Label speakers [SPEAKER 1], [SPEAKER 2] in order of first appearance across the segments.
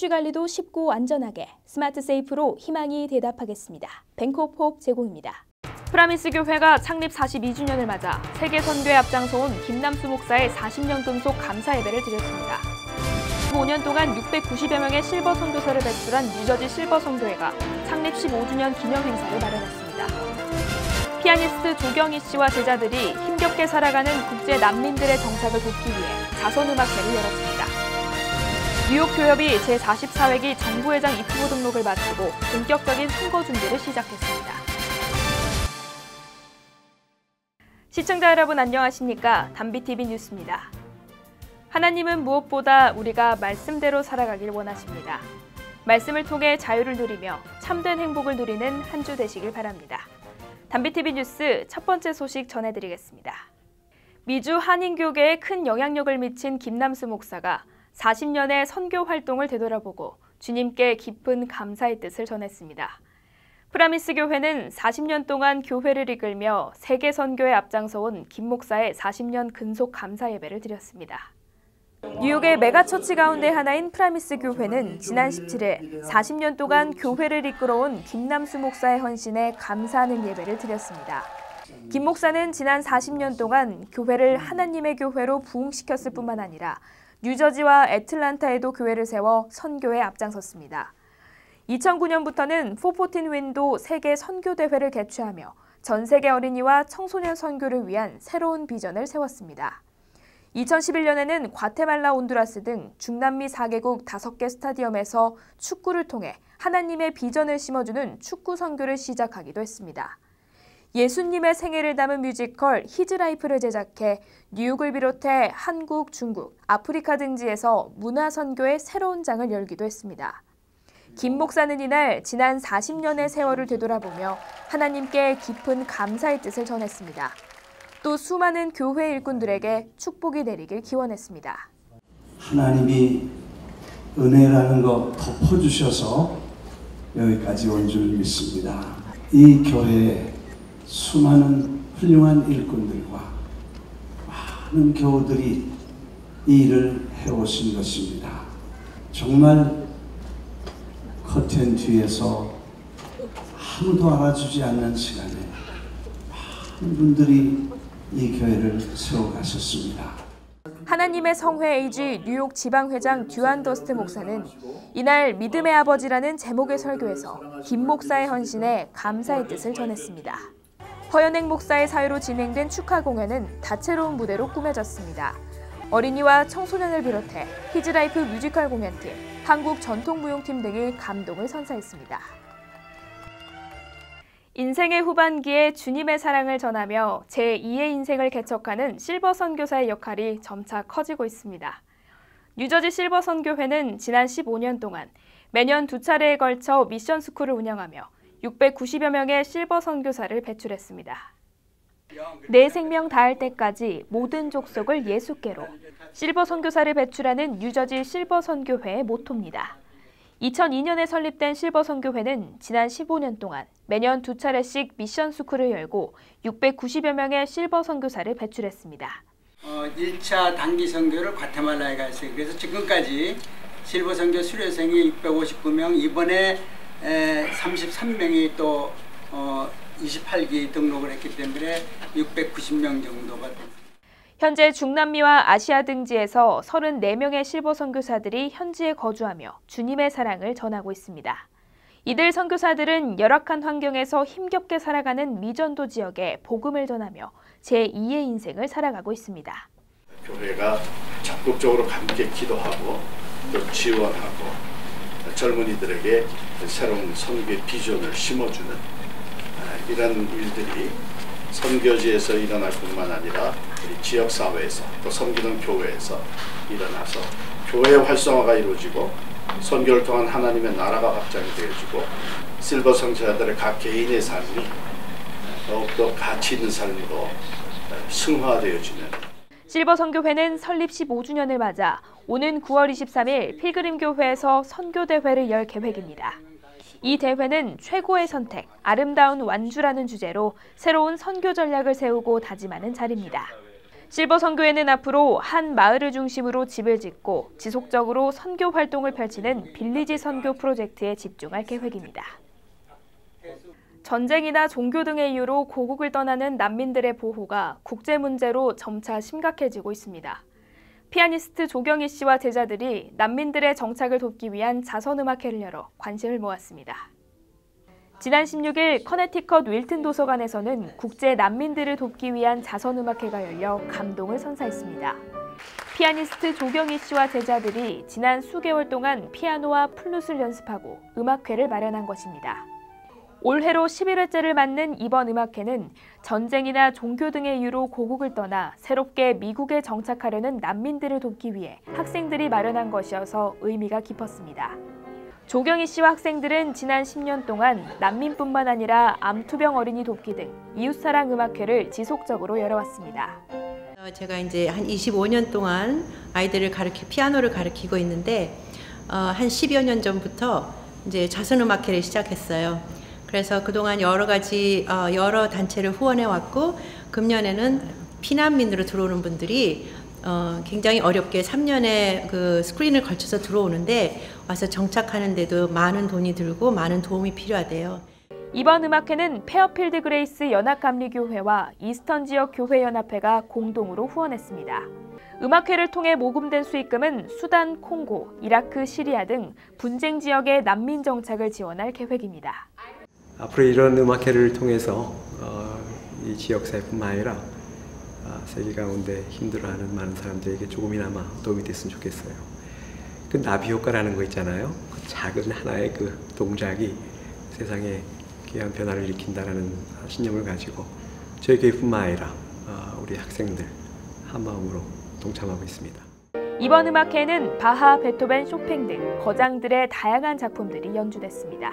[SPEAKER 1] 이슈 관리도 쉽고 안전하게 스마트 세이프로 희망이 대답하겠습니다. 뱅크오프홉 제공입니다. 프라미스 교회가 창립 42주년을 맞아 세계 선교에 앞장서온 김남수 목사의 40년 금속 감사 예배를 드렸습니다. 5년 동안 690여 명의 실버 선교사를 배출한 뉴저지 실버 선교회가 창립 15주년 기념 행사를 마련했습니다. 피아니스트 조경희 씨와 제자들이 힘겹게 살아가는 국제 난민들의 정착을 돕기 위해 자선음악회를 열었습니다. 뉴욕 교협이 제44회기 정부회장 입후보 등록을 마치고 본격적인 선거 준비를 시작했습니다. 시청자 여러분 안녕하십니까? 담비TV 뉴스입니다. 하나님은 무엇보다 우리가 말씀대로 살아가길 원하십니다. 말씀을 통해 자유를 누리며 참된 행복을 누리는 한 주 되시길 바랍니다. 담비TV 뉴스 첫 번째 소식 전해드리겠습니다. 미주 한인교계에 큰 영향력을 미친 김남수 목사가 40년의 선교 활동을 되돌아보고 주님께 깊은 감사의 뜻을 전했습니다. 프라미스 교회는 40년 동안 교회를 이끌며 세계 선교에 앞장서온 김 목사의 40년 근속 감사 예배를 드렸습니다. 뉴욕의 메가처치 가운데 하나인 프라미스 교회는 지난 17일 40년 동안 교회를 이끌어온 김남수 목사의 헌신에 감사하는 예배를 드렸습니다. 김 목사는 지난 40년 동안 교회를 하나님의 교회로 부흥시켰을 뿐만 아니라 뉴저지와 애틀란타에도 교회를 세워 선교에 앞장섰습니다. 2009년부터는 414 윈도 세계 선교대회를 개최하며 전 세계 어린이와 청소년 선교를 위한 새로운 비전을 세웠습니다. 2011년에는 과테말라, 온두라스 등 중남미 4개국 5개 스타디움에서 축구를 통해 하나님의 비전을 심어주는 축구 선교를 시작하기도 했습니다. 예수님의 생애를 담은 뮤지컬 히즈라이프를 제작해 뉴욕을 비롯해 한국, 중국, 아프리카 등지에서 문화선교의 새로운 장을 열기도 했습니다. 김 목사는 이날 지난 40년의 세월을 되돌아보며 하나님께 깊은 감사의 뜻을 전했습니다. 또 수많은 교회 일꾼들에게 축복이 내리길 기원했습니다.
[SPEAKER 2] 하나님이 은혜라는 거 덮어주셔서 여기까지 온 줄 믿습니다. 이 교회에 수많은 훌륭한 일꾼들과 많은 교우들이 이 일을 해오신 것입니다. 정말 커튼 뒤에서 아무도 알아주지 않는 시간에 많은 분들이 이 교회를 세워가셨습니다.
[SPEAKER 1] 하나님의 성회 에이지 뉴욕 지방회장 듀안 더스트 목사는 이날 믿음의 아버지라는 제목의 설교에서 김 목사의 헌신에 감사의 뜻을 전했습니다. 허연행 목사의 사유로 진행된 축하 공연은 다채로운 무대로 꾸며졌습니다. 어린이와 청소년을 비롯해 히즈라이프 뮤지컬 공연팀, 한국 전통무용팀 등이 감동을 선사했습니다. 인생의 후반기에 주님의 사랑을 전하며 제2의 인생을 개척하는 실버 선교사의 역할이 점차 커지고 있습니다. 뉴저지 실버 선교회는 지난 15년 동안 매년 2차례에 걸쳐 미션 스쿨을 운영하며 690여 명의 실버 선교사를 배출했습니다. 내 생명 다할 때까지 모든 족속을 예수께로 실버 선교사를 배출하는 뉴저지 실버 선교회의 모토입니다. 2002년에 설립된 실버 선교회는 지난 15년 동안 매년 2차례씩 미션 스쿨을 열고 690여 명의 실버 선교사를 배출했습니다.
[SPEAKER 3] 1차 단기 선교를 과테말라에 갔어요. 그래서 지금까지 실버 선교 수료생이 659명, 이번에 33명이 또 28기 등록을 했기 때문에 690명 정도가 됩니다.
[SPEAKER 1] 현재 중남미와 아시아 등지에서 34명의 실버 선교사들이 현지에 거주하며 주님의 사랑을 전하고 있습니다. 이들 선교사들은 열악한 환경에서 힘겹게 살아가는 미전도 지역에 복음을 전하며 제2의 인생을 살아가고 있습니다.
[SPEAKER 4] 교회가 적극적으로 함께 기도하고 또 지원하고 젊은이들에게 새로운 선교의 비전을 심어주는 이런 일들이 선교지에서 일어날 뿐만 아니라 우리 지역사회에서 또 섬기는 교회에서 일어나서 교회 활성화가 이루어지고 선교를 통한 하나님의 나라가 확장이 되어지고 실버 선교사들의 각 개인의 삶이 더욱더 가치 있는 삶으로 승화되어지는
[SPEAKER 1] 실버 선교회는 설립 15주년을 맞아 오는 9월 23일 필그림 교회에서 선교대회를 열 계획입니다. 이 대회는 최고의 선택, 아름다운 완주라는 주제로 새로운 선교 전략을 세우고 다짐하는 자리입니다. 실버 선교회는 앞으로 한 마을을 중심으로 집을 짓고 지속적으로 선교 활동을 펼치는 빌리지 선교 프로젝트에 집중할 계획입니다. 전쟁이나 종교 등의 이유로 고국을 떠나는 난민들의 보호가 국제 문제로 점차 심각해지고 있습니다. 피아니스트 조경희 씨와 제자들이 난민들의 정착을 돕기 위한 자선음악회를 열어 관심을 모았습니다. 지난 16일 커네티컷 윌튼 도서관에서는 국제 난민들을 돕기 위한 자선음악회가 열려 감동을 선사했습니다. 피아니스트 조경희 씨와 제자들이 지난 수개월 동안 피아노와 플룻을 연습하고 음악회를 마련한 것입니다. 올해로 11회째를 맞는 이번 음악회는 전쟁이나 종교 등의 이유로 고국을 떠나 새롭게 미국에 정착하려는 난민들을 돕기 위해 학생들이 마련한 것이어서 의미가 깊었습니다. 조경희 씨와 학생들은 지난 10년 동안 난민뿐만 아니라 암투병 어린이 돕기 등 이웃사랑 음악회를 지속적으로 열어왔습니다.
[SPEAKER 5] 제가 이제 한 25년 동안 아이들을 피아노를 가르치고 있는데 한 10여 년 전부터 이제 자선음악회를 시작했어요. 그래서 그동안 여러 단체를 후원해 왔고 금년에는 피난민으로 들어오는 분들이 굉장히 어렵게 3년의 그 스크린을 걸쳐서 들어오는데 와서 정착하는데도 많은 돈이 들고 많은 도움이 필요하대요.
[SPEAKER 1] 이번 음악회는 페어필드 그레이스 연합감리교회와 이스턴 지역 교회연합회가 공동으로 후원했습니다. 음악회를 통해 모금된 수익금은 수단, 콩고, 이라크, 시리아 등 분쟁 지역의 난민 정착을 지원할 계획입니다.
[SPEAKER 6] 앞으로 이런 음악회를 통해서 이 지역사회뿐만 아니라 세계 가운데 힘들어하는 많은 사람들에게 조금이나마 도움이 됐으면 좋겠어요. 그 나비 효과라는 거 있잖아요. 그 작은 하나의 그 동작이 세상에 귀한 변화를 일으킨다는 신념을 가지고 저희 교회뿐만 아니라 우리 학생들 한 마음으로 동참하고 있습니다.
[SPEAKER 1] 이번 음악회에는 바하, 베토벤, 쇼팽 등 거장들의 다양한 작품들이 연주됐습니다.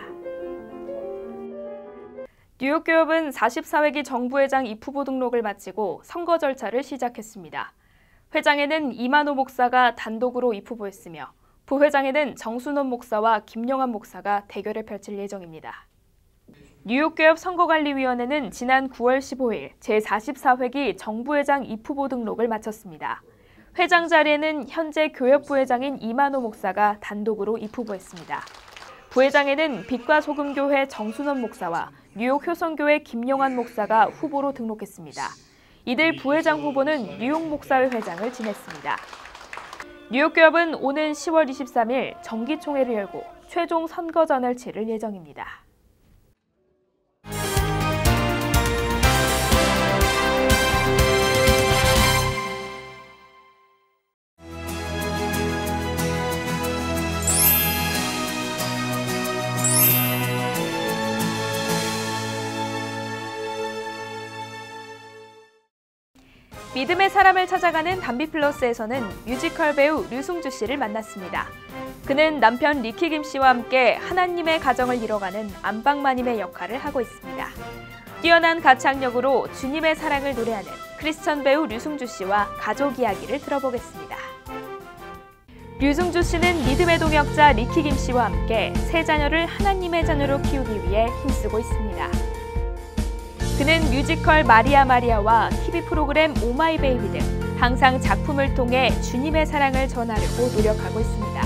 [SPEAKER 1] 뉴욕교협은 44회기 정부회장 입후보 등록을 마치고 선거 절차를 시작했습니다. 회장에는 이만호 목사가 단독으로 입후보했으며 부회장에는 정순원 목사와 김영환 목사가 대결을 펼칠 예정입니다. 뉴욕교협 선거관리위원회는 지난 9월 15일 제44회기 정부회장 입후보 등록을 마쳤습니다. 회장 자리에는 현재 교협부회장인 이만호 목사가 단독으로 입후보했습니다. 부회장에는 빛과 소금교회 정순원 목사와 뉴욕 효성교회 김용환 목사가 후보로 등록했습니다. 이들 부회장 후보는 뉴욕 목사회 회장을 지냈습니다. 뉴욕교협은 오는 10월 23일 정기총회를 열고 최종 선거전을 치를 예정입니다. 믿음의 사람을 찾아가는 담비플러스에서는 뮤지컬 배우 류승주 씨를 만났습니다. 그는 남편 리키 김 씨와 함께 하나님의 가정을 이뤄가는 안방마님의 역할을 하고 있습니다. 뛰어난 가창력으로 주님의 사랑을 노래하는 크리스천 배우 류승주 씨와 가족 이야기를 들어보겠습니다. 류승주 씨는 믿음의 동역자 리키 김 씨와 함께 세 자녀를 하나님의 자녀로 키우기 위해 힘쓰고 있습니다. 그는 뮤지컬 마리아 마리아와 TV 프로그램 오마이 베이비 등 항상 작품을 통해 주님의 사랑을 전하려고 노력하고 있습니다.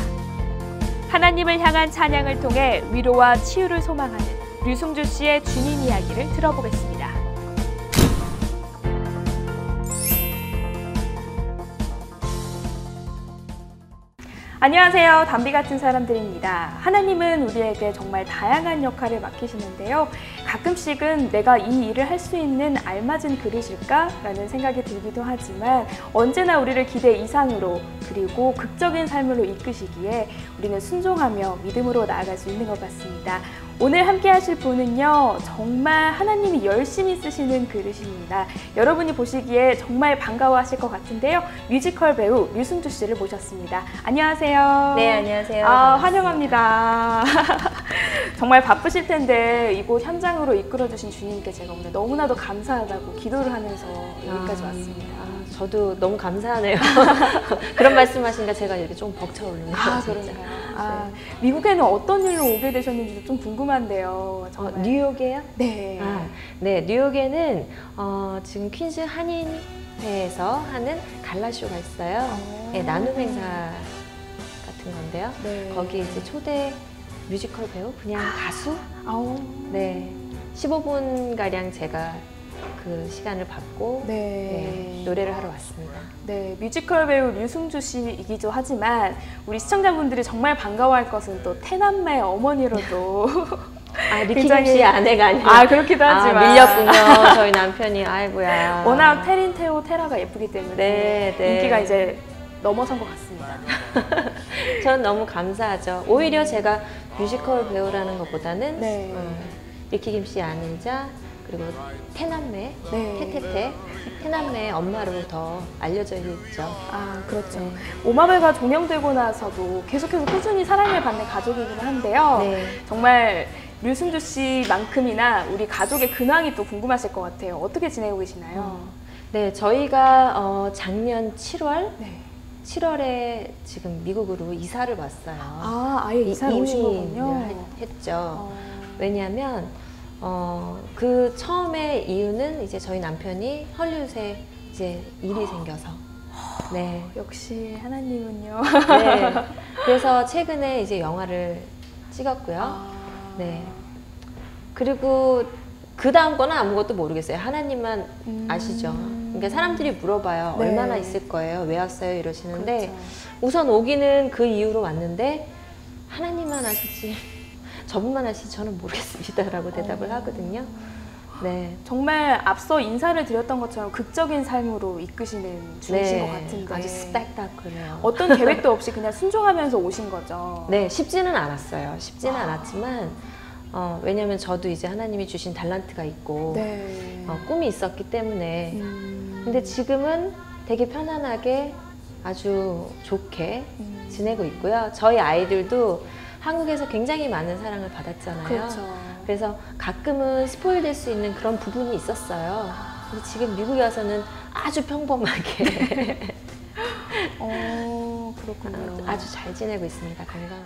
[SPEAKER 1] 하나님을 향한 찬양을 통해 위로와 치유를 소망하는 류승주 씨의 주님 이야기를 들어보겠습니다. 안녕하세요. 담비 같은 사람들입니다. 하나님은 우리에게 정말 다양한 역할을 맡기시는데요. 가끔씩은 내가 이 일을 할 수 있는 알맞은 그릇일까? 라는 생각이 들기도 하지만 언제나 우리를 기대 이상으로 그리고 극적인 삶으로 이끄시기에 우리는 순종하며 믿음으로 나아갈 수 있는 것 같습니다. 오늘 함께 하실 분은요, 정말 하나님이 열심히 쓰시는 그릇입니다. 여러분이 보시기에 정말 반가워하실 것 같은데요. 뮤지컬 배우 류승주 씨를 모셨습니다. 안녕하세요.
[SPEAKER 7] 네, 안녕하세요.
[SPEAKER 1] 환영합니다. 정말 바쁘실 텐데 이곳 현장으로 이끌어주신 주님께 제가 오늘 너무나도 감사하다고 기도를 하면서 여기까지 왔습니다.
[SPEAKER 7] 저도 너무 감사하네요. 그런 말씀하시니까 제가 이렇게 좀 벅차오르네요.
[SPEAKER 1] 그런가요? 미국에는 어떤 일로 오게 되셨는지도 좀 궁금한데요. 정말.
[SPEAKER 7] 뉴욕에요?
[SPEAKER 1] 네.
[SPEAKER 7] 네, 뉴욕에는 지금 퀸즈 한인 뮤지컬협회에서 하는 갈라쇼가 있어요. 네, 나눔 행사 같은 건데요.
[SPEAKER 1] 네.
[SPEAKER 7] 거기 이제 초대 뮤지컬 배우, 그냥 가수?
[SPEAKER 1] 아우.
[SPEAKER 7] 네. 15분 가량 제가 그 시간을 받고
[SPEAKER 1] 네.
[SPEAKER 7] 네, 노래를 하러 왔습니다.
[SPEAKER 1] 네, 뮤지컬 배우 류승주 씨이기도 하지만 우리 시청자분들이 정말 반가워할 것은 또 태남매 어머니로도
[SPEAKER 7] 아, 리키김 씨 아내가 아니라.
[SPEAKER 1] 아, 그렇기도 하지만
[SPEAKER 7] 밀렸군요. 저희 남편이. 아이고야.
[SPEAKER 1] 워낙 테린, 테오, 테라가 예쁘기 때문에
[SPEAKER 7] 네, 네.
[SPEAKER 1] 인기가 이제 넘어선 것 같습니다.
[SPEAKER 7] 전 너무 감사하죠. 오히려 제가 뮤지컬 배우라는 것보다는
[SPEAKER 1] 네.
[SPEAKER 7] 리키김 씨 아내자, 그리고 태남매,
[SPEAKER 1] 네.
[SPEAKER 7] 태태태, 태남매 엄마로 더 알려져 있죠.
[SPEAKER 1] 아, 그렇죠. 오마벨가 종영되고 나서도 계속해서 꾸준히 사랑을 받는 가족이긴 한데요.
[SPEAKER 7] 네.
[SPEAKER 1] 정말 류승주 씨만큼이나 우리 가족의 근황이 또 궁금하실 것 같아요. 어떻게 지내고 계시나요?
[SPEAKER 7] 네, 저희가 작년 7월,
[SPEAKER 1] 네.
[SPEAKER 7] 7월에 지금 미국으로 이사를 왔어요.
[SPEAKER 1] 아, 아예 이사를 오신 거군요.
[SPEAKER 7] 했죠. 왜냐하면 그 처음에 이유는 이제 저희 남편이 헐리우드에 이제 일이 생겨서. 네.
[SPEAKER 1] 역시 하나님은요.
[SPEAKER 7] 네. 그래서 최근에 이제 영화를 찍었고요. 네. 그리고 그 다음 거는 아무것도 모르겠어요. 하나님만 아시죠. 그러니까 사람들이 물어봐요.
[SPEAKER 1] 네.
[SPEAKER 7] 얼마나 있을 거예요? 왜 왔어요? 이러시는데
[SPEAKER 1] 그렇죠.
[SPEAKER 7] 우선 오기는 그 이후로 왔는데 하나님만 아시지 저분만 아시지 저는 모르겠습니다 라고 대답을 하거든요. 네.
[SPEAKER 1] 정말 앞서 인사를 드렸던 것처럼 극적인 삶으로 이끄시는 중이신 것 같은데
[SPEAKER 7] 아주 스펙타클해요.
[SPEAKER 1] 어떤 계획도 없이 그냥 순종하면서 오신 거죠?
[SPEAKER 7] 네, 쉽지는 않았어요. 쉽지는 않았지만 왜냐면 저도 이제 하나님이 주신 달란트가 있고
[SPEAKER 1] 네.
[SPEAKER 7] 꿈이 있었기 때문에 근데 지금은 되게 편안하게 아주 좋게 지내고 있고요. 저희 아이들도 한국에서 굉장히 많은 사랑을 받았잖아요.
[SPEAKER 1] 그렇죠.
[SPEAKER 7] 그래서 가끔은 스포일 될 수 있는 그런 부분이 있었어요. 근데 지금 미국에 와서는 아주 평범하게
[SPEAKER 1] 그렇군요.
[SPEAKER 7] 아주 잘 지내고 있습니다. 건강하게.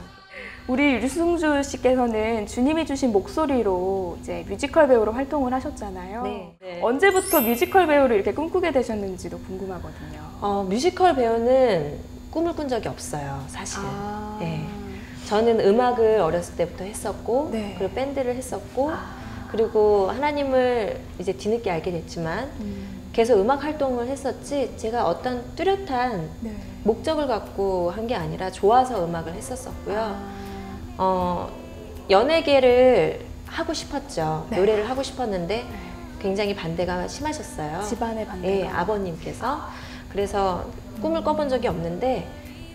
[SPEAKER 1] 우리 류승주 씨께서는 주님이 주신 목소리로 이제 뮤지컬 배우로 활동을 하셨잖아요.
[SPEAKER 7] 네.
[SPEAKER 1] 언제부터 뮤지컬 배우를 이렇게 꿈꾸게 되셨는지도 궁금하거든요.
[SPEAKER 7] 뮤지컬 배우는 꿈을 꾼 적이 없어요, 사실.
[SPEAKER 1] 아.
[SPEAKER 7] 네. 저는 음악을 어렸을 때부터 했었고,
[SPEAKER 1] 네.
[SPEAKER 7] 그리고 밴드를 했었고, 그리고 하나님을 이제 뒤늦게 알게 됐지만, 계속 음악 활동을 했었지, 제가 어떤 뚜렷한
[SPEAKER 1] 네.
[SPEAKER 7] 목적을 갖고 한 게 아니라 좋아서 음악을 했었었고요. 연예계를 하고 싶었죠.
[SPEAKER 1] 네.
[SPEAKER 7] 노래를 하고 싶었는데 굉장히 반대가 심하셨어요.
[SPEAKER 1] 집안의 반대가.
[SPEAKER 7] 네, 아버님께서. 그래서 꿈을 꿔본 적이 없는데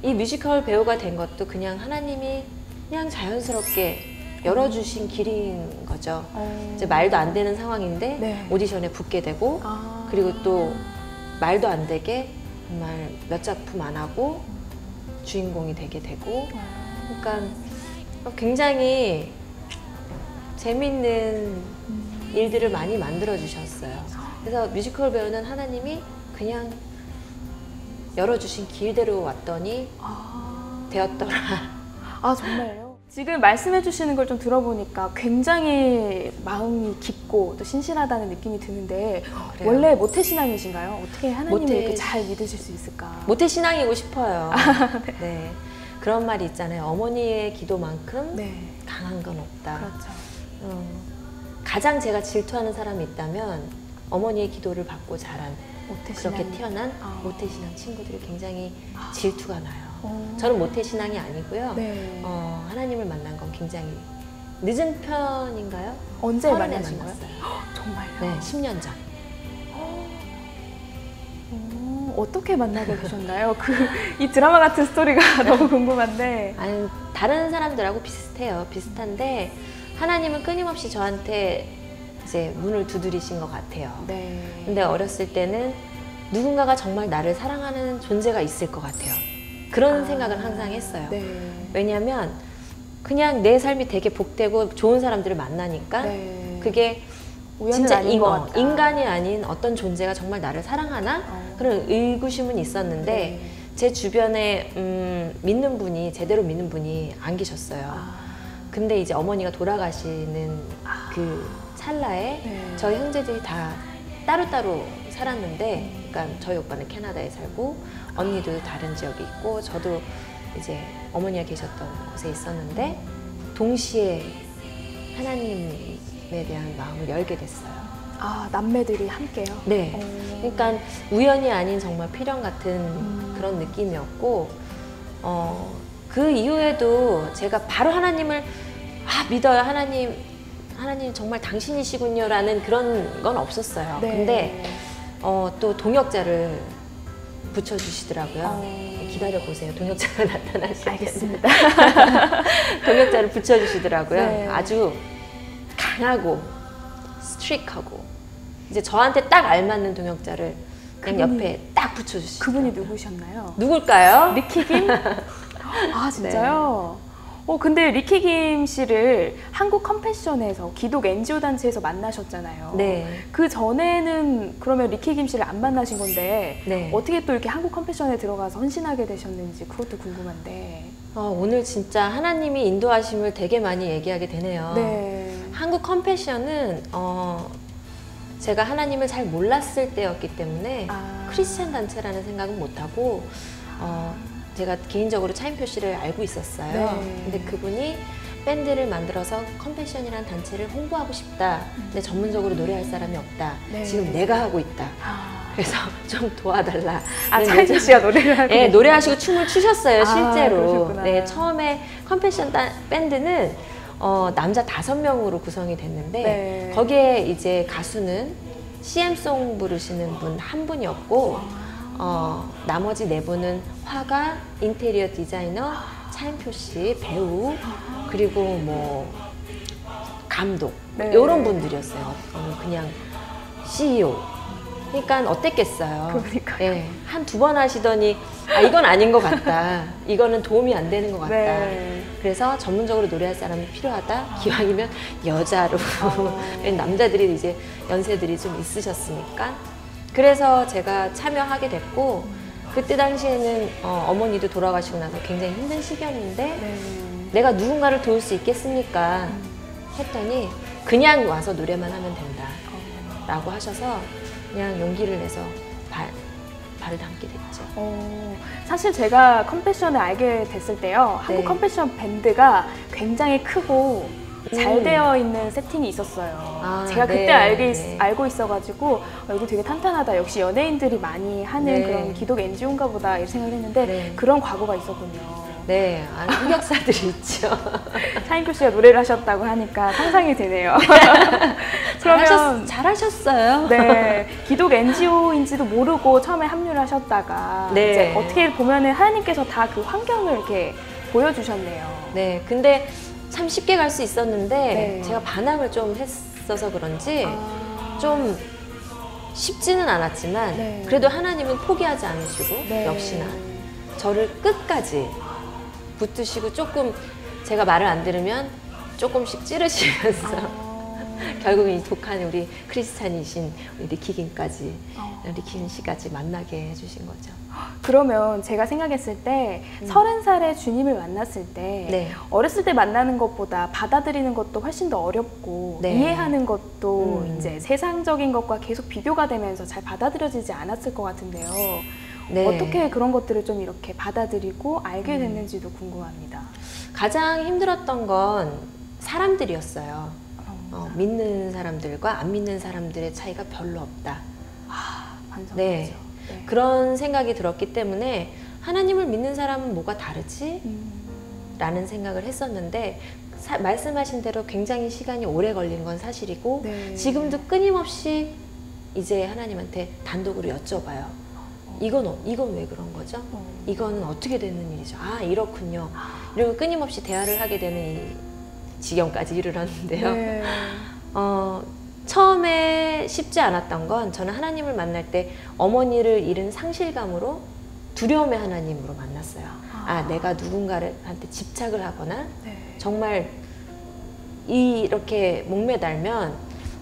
[SPEAKER 7] 이 뮤지컬 배우가 된 것도 그냥 하나님이 그냥 자연스럽게 열어주신 길인 거죠. 이제 말도 안 되는 상황인데
[SPEAKER 1] 네.
[SPEAKER 7] 오디션에 붙게 되고 그리고 또 말도 안 되게 정말 몇 작품 안 하고 주인공이 되게 되고 그러니까 굉장히 재밌는 일들을 많이 만들어 주셨어요. 그래서 뮤지컬 배우는 하나님이 그냥 열어주신 길대로 왔더니 되었더라.
[SPEAKER 1] 아, 정말요? 지금 말씀해 주시는 걸 좀 들어보니까 굉장히 마음이 깊고 또 신실하다는 느낌이 드는데
[SPEAKER 7] 그래요?
[SPEAKER 1] 원래 모태신앙이신가요? 어떻게 하나님을
[SPEAKER 7] 모태-
[SPEAKER 1] 이렇게 잘 믿으실 수 있을까?
[SPEAKER 7] 모태신앙이고 싶어요. 네. 그런 말이 있잖아요. 어머니의 기도만큼
[SPEAKER 1] 네,
[SPEAKER 7] 강한 건 없다.
[SPEAKER 1] 그렇죠.
[SPEAKER 7] 가장 제가 질투하는 사람이 있다면 어머니의 기도를 받고 자란
[SPEAKER 1] 모태신앙.
[SPEAKER 7] 그렇게 태어난
[SPEAKER 1] 아.
[SPEAKER 7] 모태신앙 친구들이 굉장히 질투가 나요.
[SPEAKER 1] 어.
[SPEAKER 7] 저는 모태신앙이 아니고요.
[SPEAKER 1] 네.
[SPEAKER 7] 하나님을 만난 건 굉장히 늦은 편인가요?
[SPEAKER 1] 언제
[SPEAKER 7] 30에
[SPEAKER 1] 만나신 거예요?
[SPEAKER 7] 만났어요.
[SPEAKER 1] 정말요?
[SPEAKER 7] 네, 10년 전.
[SPEAKER 1] 어떻게 만나게 되셨나요? 이 드라마 같은 스토리가 너무 궁금한데.
[SPEAKER 7] 아니, 다른 사람들하고 비슷해요. 비슷한데 하나님은 끊임없이 저한테 이제 문을 두드리신 것 같아요.
[SPEAKER 1] 네.
[SPEAKER 7] 근데 어렸을 때는 누군가가 정말 나를 사랑하는 존재가 있을 것 같아요. 그런 생각을 항상 했어요.
[SPEAKER 1] 네.
[SPEAKER 7] 왜냐하면 그냥 내 삶이 되게 복되고 좋은 사람들을 만나니까
[SPEAKER 1] 네.
[SPEAKER 7] 그게
[SPEAKER 1] 우연은
[SPEAKER 7] 진짜
[SPEAKER 1] 아닌 것 같다.
[SPEAKER 7] 인간이 아닌 어떤 존재가 정말 나를 사랑하나? 그런 의구심은 있었는데
[SPEAKER 1] 네.
[SPEAKER 7] 제 주변에 믿는 분이 제대로 믿는 분이 안 계셨어요. 근데 이제 어머니가 돌아가시는 그 찰나에
[SPEAKER 1] 네.
[SPEAKER 7] 저희 형제들이 다 따로따로 살았는데 그러니까 저희 오빠는 캐나다에 살고 언니도 다른 지역에 있고 저도 이제 어머니가 계셨던 곳에 있었는데 동시에 하나님에 대한 마음을 열게 됐어요.
[SPEAKER 1] 아, 남매들이 함께요?
[SPEAKER 7] 네. 그러니까 우연이 아닌 정말 필연 같은 그런 느낌이었고 그 이후에도 제가 바로 하나님을 믿어요. 하나님 정말 당신이시군요 라는 그런 건 없었어요.
[SPEAKER 1] 네.
[SPEAKER 7] 근데 또 동역자를 붙여주시더라고요. 기다려보세요. 동역자가 나타나실 텐데.
[SPEAKER 1] 알겠습니다.
[SPEAKER 7] 동역자를 붙여주시더라고요.
[SPEAKER 1] 네.
[SPEAKER 7] 아주 강하고 스트릭하고 이제 저한테 딱 알맞는 동역자를 그냥 옆에 딱 붙여주시더라고요.
[SPEAKER 1] 그분이 누구셨나요?
[SPEAKER 7] 누굴까요?
[SPEAKER 1] 리키김? 아, 진짜요? 근데 리키김 씨를 한국 컴패션에서 기독 NGO 단체에서 만나셨잖아요.
[SPEAKER 7] 네.
[SPEAKER 1] 그 전에는 그러면 리키김 씨를 안 만나신 건데
[SPEAKER 7] 네.
[SPEAKER 1] 어떻게 또 이렇게 한국 컴패션에 들어가서 헌신하게 되셨는지 그것도 궁금한데.
[SPEAKER 7] 오늘 진짜 하나님이 인도하심을 되게 많이 얘기하게 되네요.
[SPEAKER 1] 네.
[SPEAKER 7] 한국 컴패션은 제가 하나님을 잘 몰랐을 때였기 때문에 크리스찬 단체라는 생각은 못하고 제가 개인적으로 차인표 씨를 알고 있었어요.
[SPEAKER 1] 네.
[SPEAKER 7] 근데 그분이 밴드를 만들어서 컴패션이라는 단체를 홍보하고 싶다. 근데 전문적으로 노래할 사람이 없다.
[SPEAKER 1] 네.
[SPEAKER 7] 지금 내가 하고 있다. 그래서 좀 도와달라.
[SPEAKER 1] 차인표 씨가 노래를 하고
[SPEAKER 7] 네, 노래하시고 춤을 추셨어요, 실제로.
[SPEAKER 1] 그러셨구나.
[SPEAKER 7] 네, 처음에 컴패션 밴드는 남자 5명으로 구성이 됐는데
[SPEAKER 1] 네.
[SPEAKER 7] 거기에 이제 가수는 CM송 부르시는 분 한 분이었고 나머지 4분은 화가, 인테리어 디자이너, 차인표 씨, 배우, 그리고 뭐 감독
[SPEAKER 1] 네.
[SPEAKER 7] 이런 분들이었어요. 그냥 CEO. 그러니까 어땠겠어요.
[SPEAKER 1] 그러니까요.
[SPEAKER 7] 네, 한 2번 하시더니 이건 아닌 것 같다. 이거는 도움이 안 되는 것 같다.
[SPEAKER 1] 네.
[SPEAKER 7] 그래서 전문적으로 노래할 사람이 필요하다. 기왕이면 여자로. 남자들이 이제 연세들이 좀 있으셨으니까. 그래서 제가 참여하게 됐고 그때 당시에는 어머니도 돌아가시고 나서 굉장히 힘든 시기였는데
[SPEAKER 1] 네.
[SPEAKER 7] 내가 누군가를 도울 수 있겠습니까? 했더니 그냥 와서 노래만 하면 된다 라고 하셔서 그냥 용기를 내서 발을 담게 됐죠.
[SPEAKER 1] 사실 제가 컴패션을 알게 됐을 때요. 한국
[SPEAKER 7] 네.
[SPEAKER 1] 컴패션 밴드가 굉장히 크고 잘 되어 있는 세팅이 있었어요. 제가 그때
[SPEAKER 7] 네.
[SPEAKER 1] 알고 있어가지고 이거 되게 탄탄하다. 역시 연예인들이 많이 하는
[SPEAKER 7] 네.
[SPEAKER 1] 그런 기독 NGO인가 보다 이렇게 생각을 했는데
[SPEAKER 7] 네.
[SPEAKER 1] 그런 과거가 있었군요.
[SPEAKER 7] 네, 흑역사들이 있죠.
[SPEAKER 1] 차인표 씨가 노래를 하셨다고 하니까 상상이 되네요. 그러면
[SPEAKER 7] 잘하셨어요.
[SPEAKER 1] 네, 기독 NGO인지도 모르고 처음에 합류를 하셨다가
[SPEAKER 7] 네.
[SPEAKER 1] 이제 어떻게 보면은 하나님께서 다 그 환경을 이렇게 보여주셨네요.
[SPEAKER 7] 네, 근데 참 쉽게 갈 수 있었는데
[SPEAKER 1] 네.
[SPEAKER 7] 제가 반항을 좀 했어서 그런지 좀 쉽지는 않았지만
[SPEAKER 1] 네.
[SPEAKER 7] 그래도 하나님은 포기하지 않으시고
[SPEAKER 1] 네.
[SPEAKER 7] 역시나 저를 끝까지 붙드시고 조금 제가 말을 안 들으면 조금씩 찌르시면서 결국 이 독한 우리 크리스찬이신 우리 리키김까지 리키김 씨까지 만나게 해주신 거죠.
[SPEAKER 1] 그러면 제가 생각했을 때 30살에 주님을 만났을 때
[SPEAKER 7] 네.
[SPEAKER 1] 어렸을 때 만나는 것보다 받아들이는 것도 훨씬 더 어렵고
[SPEAKER 7] 네.
[SPEAKER 1] 이해하는 것도 이제 세상적인 것과 계속 비교가 되면서 잘 받아들여지지 않았을 것 같은데요.
[SPEAKER 7] 네.
[SPEAKER 1] 어떻게 그런 것들을 좀 이렇게 받아들이고 알게 됐는지도 궁금합니다.
[SPEAKER 7] 가장 힘들었던 건 사람들이었어요. 믿는 사람들과 안 믿는 사람들의 차이가 별로 없다.
[SPEAKER 1] 반성이죠.
[SPEAKER 7] 네.
[SPEAKER 1] 네.
[SPEAKER 7] 그런 생각이 들었기 때문에 하나님을 믿는 사람은 뭐가 다르지? 라는 생각을 했었는데 말씀하신 대로 굉장히 시간이 오래 걸린 건 사실이고
[SPEAKER 1] 네.
[SPEAKER 7] 지금도 끊임없이 이제 하나님한테 단독으로 여쭤봐요. 이건 왜 그런 거죠? 이거는 어떻게 되는 일이죠? 이렇군요. 그리고 끊임없이 대화를 하게 되는 이 지경까지 이르렀는데요.
[SPEAKER 1] 네.
[SPEAKER 7] 처음에 쉽지 않았던 건 저는 하나님을 만날 때 어머니를 잃은 상실감으로 두려움의 하나님으로 만났어요. 내가 누군가한테 집착을 하거나
[SPEAKER 1] 네.
[SPEAKER 7] 정말 이렇게 목매달면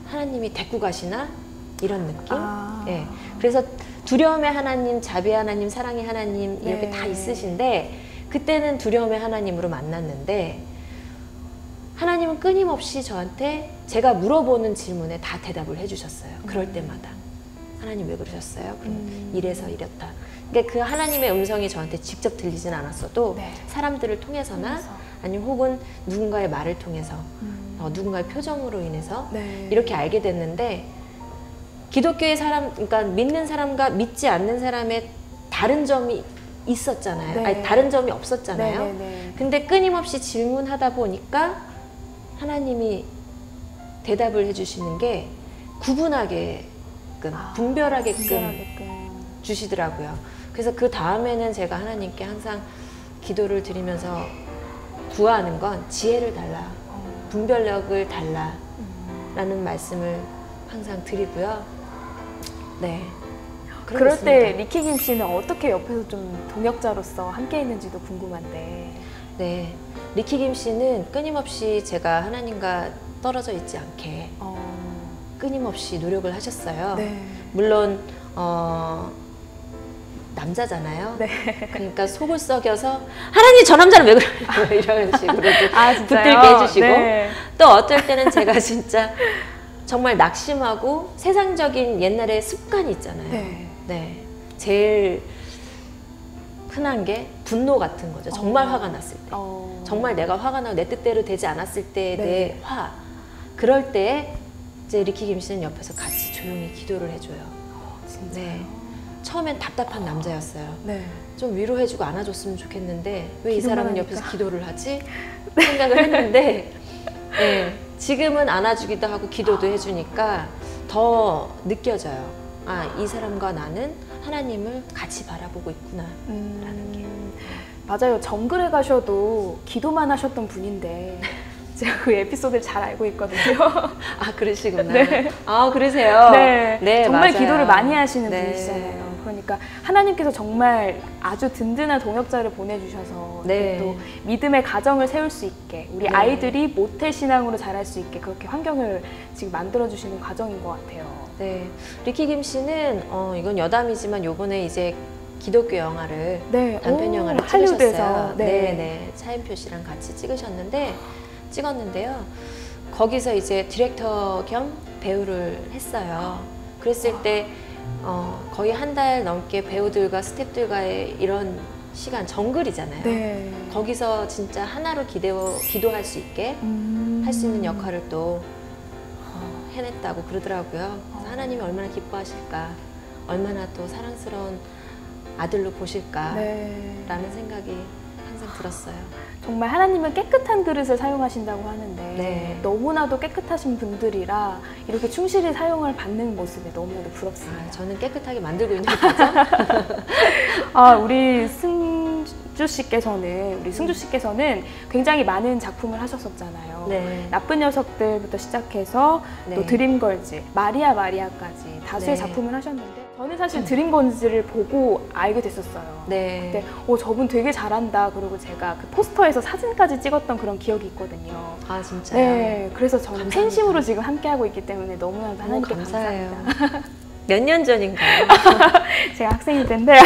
[SPEAKER 7] 하나님이 데리고 가시나? 이런 느낌? 네. 그래서 두려움의 하나님, 자비의 하나님, 사랑의 하나님 이렇게
[SPEAKER 1] 네.
[SPEAKER 7] 다 있으신데 그때는 두려움의 하나님으로 만났는데 하나님은 끊임없이 저한테 제가 물어보는 질문에 다 대답을 해주셨어요. 그럴 때마다. 하나님 왜 그러셨어요? 그럼 이래서 이랬다. 그러니까 그 하나님의 음성이 저한테 직접 들리진 않았어도
[SPEAKER 1] 네.
[SPEAKER 7] 사람들을 통해서나 아니면 혹은 누군가의 말을 통해서 누군가의 표정으로 인해서
[SPEAKER 1] 네.
[SPEAKER 7] 이렇게 알게 됐는데 기독교의 사람, 그러니까 믿는 사람과 믿지 않는 사람의 다른 점이 있었잖아요.
[SPEAKER 1] 네.
[SPEAKER 7] 아니, 다른 점이 없었잖아요.
[SPEAKER 1] 네, 네, 네.
[SPEAKER 7] 근데 끊임없이 질문하다 보니까 하나님이 대답을 해주시는 게 구분하게끔, 분별하게끔 주시더라고요. 그래서 그 다음에는 제가 하나님께 항상 기도를 드리면서 구하는 건 지혜를 달라, 분별력을 달라 라는 말씀을 항상 드리고요. 네.
[SPEAKER 1] 그럴
[SPEAKER 7] 있습니다.
[SPEAKER 1] 때 리키 김 씨는 어떻게 옆에서 좀 동역자로서 함께 했는지도 궁금한데.
[SPEAKER 7] 네. 리키 김 씨는 끊임없이 제가 하나님과 떨어져 있지 않게 끊임없이 노력을 하셨어요.
[SPEAKER 1] 네.
[SPEAKER 7] 물론 남자잖아요.
[SPEAKER 1] 네.
[SPEAKER 7] 그러니까 속을 썩여서 하나님 저 남자는 왜 그래요? 이런 식으로도 붙들게 해주시고
[SPEAKER 1] 네.
[SPEAKER 7] 또 어떨 때는 제가 진짜 정말 낙심하고 세상적인 옛날의 습관이 있잖아요.
[SPEAKER 1] 네.
[SPEAKER 7] 네. 제일 흔한 게 분노 같은 거죠. 정말 화가 났을 때. 정말 내가 화가 나고 내 뜻대로 되지 않았을 때의
[SPEAKER 1] 네.
[SPEAKER 7] 내 화. 그럴 때 이제 리키 김 씨는 옆에서 같이 조용히 기도를 해줘요. 네. 처음엔 답답한 남자였어요.
[SPEAKER 1] 네.
[SPEAKER 7] 좀 위로해주고 안아줬으면 좋겠는데 왜 이
[SPEAKER 1] 기도만
[SPEAKER 7] 사람은
[SPEAKER 1] 하니까.
[SPEAKER 7] 옆에서 기도를 하지? 생각을 했는데 네. 지금은 안아주기도 하고 기도도 해주니까 더 느껴져요. 아, 이 사람과 나는 하나님을 같이 바라보고 있구나 라는 게.
[SPEAKER 1] 맞아요. 정글에 가셔도 기도만 하셨던 분인데 제가 그 에피소드를 잘 알고 있거든요.
[SPEAKER 7] 아, 그러시구나.
[SPEAKER 1] 네.
[SPEAKER 7] 아, 그러세요?
[SPEAKER 1] 네.
[SPEAKER 7] 네,
[SPEAKER 1] 정말
[SPEAKER 7] 맞아요.
[SPEAKER 1] 기도를 많이 하시는
[SPEAKER 7] 네.
[SPEAKER 1] 분이시잖아요. 그러니까 하나님께서 정말 아주 든든한 동역자를 보내주셔서
[SPEAKER 7] 네.
[SPEAKER 1] 또 믿음의 가정을 세울 수 있게 우리
[SPEAKER 7] 네.
[SPEAKER 1] 아이들이 모태신앙으로 자랄 수 있게 그렇게 환경을 지금 만들어주시는 과정인 것 같아요.
[SPEAKER 7] 네. 리키 김 씨는 이건 여담이지만 요번에 이제 기독교 영화를
[SPEAKER 1] 네.
[SPEAKER 7] 단편 영화를
[SPEAKER 1] 할리우드에서.
[SPEAKER 7] 찍으셨어요.
[SPEAKER 1] 네.
[SPEAKER 7] 네. 차인표 씨랑 같이 찍었는데요. 거기서 이제 디렉터 겸 배우를 했어요. 그랬을 때 거의 한 달 넘게 배우들과 스태프들과의 이런 시간, 정글이잖아요.
[SPEAKER 1] 네.
[SPEAKER 7] 거기서 진짜 하나로 기도할 수 있게 할 수 있는 역할을 또 해냈다고 그러더라고요. 그래서 하나님이 얼마나 기뻐하실까, 얼마나 또 사랑스러운 아들로 보실까
[SPEAKER 1] 네.
[SPEAKER 7] 라는 생각이 항상 들었어요.
[SPEAKER 1] 정말 하나님은 깨끗한 그릇을 사용하신다고 하는데
[SPEAKER 7] 네.
[SPEAKER 1] 너무나도 깨끗하신 분들이라 이렇게 충실히 사용을 받는 모습이 너무나도 부럽습니다.
[SPEAKER 7] 아, 저는 깨끗하게 만들고 있는 거죠.
[SPEAKER 1] 우리 승주 씨께서는 굉장히 많은 작품을 하셨었잖아요.
[SPEAKER 7] 네.
[SPEAKER 1] 나쁜 녀석들부터 시작해서
[SPEAKER 7] 네.
[SPEAKER 1] 또 드림걸즈, 마리아까지 다수의
[SPEAKER 7] 네.
[SPEAKER 1] 작품을 하셨는데 저는 사실 드림걸즈를 보고 알게 됐었어요.
[SPEAKER 7] 네.
[SPEAKER 1] 그때 저분 되게 잘한다. 그리고 제가 그 포스터에서 사진까지 찍었던 그런 기억이 있거든요.
[SPEAKER 7] 아, 진짜요?
[SPEAKER 1] 네, 그래서 저는
[SPEAKER 7] 감사합니다.
[SPEAKER 1] 팬심으로 지금 함께하고 있기 때문에 너무나도 하나님께
[SPEAKER 7] 감사해요.
[SPEAKER 1] 감사합니다.
[SPEAKER 7] 몇 년 전인가요?
[SPEAKER 1] 제가 학생일 텐데